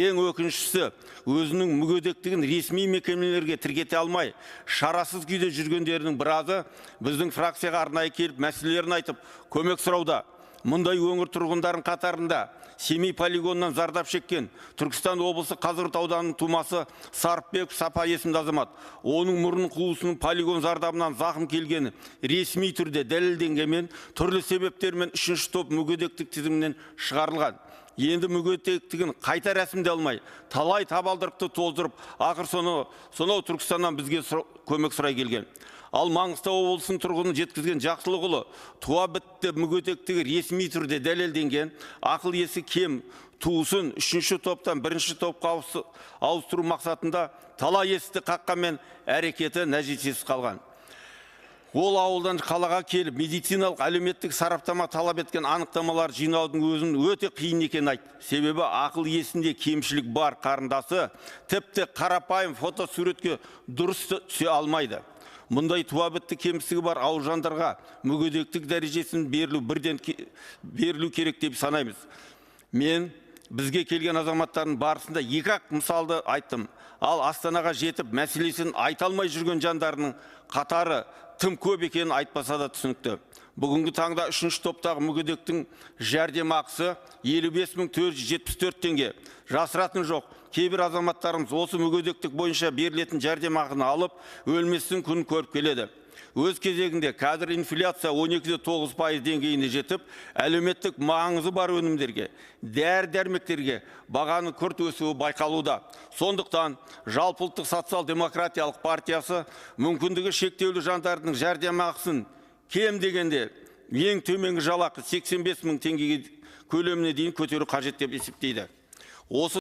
Ең өкініштісі, өзінің мүгедектігін ресми мекемелерге тіркете алмай, шарасыз күйде жүргендерінің біразы біздің фракцияға арнайы келіп мәселелерін айтып, көмек сұрауда. Мұндай өңір тұрғындарын қатарында Семей полигонынан зардап шеккен Түркістан облысы Қазығұрт ауданының тумасы Сарыпбек Сапа есімді азамат. Оның мұрын қуысының полигон зардабынан зақым келгені ресми түрде дәлелденгенмен, түрлі себептермен 3-ші топ мүгедектік тізімінен шығарылған. Енді мүгедектігін қайта рәсімдей алмай, талай табалдырықты толтырып, ақыр сонау Түркістаннан бізге көмек сұрай келген. Ал Маңғыстау облысының тұрғынын жеткізген Жақсылықұлы туа бітті мүгедектігі ресми түрде дәлелденген, ақыл есі кем туысын 3-ші топтан 1-ші топқа ауыстыру мақсатында талай есті қаққанмен әрекеті нәтижесіз қалған. Ол ауылдан қалаға келіп, медициналық әлеуметтік сараптама талап еткен анықтамалар жинаудың өзін өте қиын екен айт. Себебі ақыл есінде кемшілік бар қарындасы тіпті қарапайым фотосуретке дұрыс түсе алмайды. Мұндай туа бітті кемістігі бар ауыл жандарға мүгедектік дәрежесін берілу керек деп санаймыз. Мен бізге келген азаматтардың барысында екі-ақ мысалды айттым. Ал Астанаға жетіп мәселесін айта алмай жүрген жандарының қатары тым көп екенін айтпаса да түсінікті. Бүгінгі таңда 3-ші топтағы мүгедектің жәрдемақысы 55.474 теңге. Жасыратын жоқ. Кейбір азаматтарымыз осы мүгедектік бойынша берілетін жәрдемақыны алып, өлместің күнін көріп келеді. Өз кезегінде қазір инфляция 12.9% деңгейіне жетіп, әлеуметтік маңызы бар өнімдерге, дәрі-дәрмектерге бағаны күрт өсуі байқалуда. Сондықтан Жалпыұлттық социал-демократиялық партиясы мүмкіндігі шектеулі жандардың жәрдемақысын кем дегенде ең төменгі жалақы 85.000 теңгеге көлеміне дейін көтеру қажет деп есептейді. Осы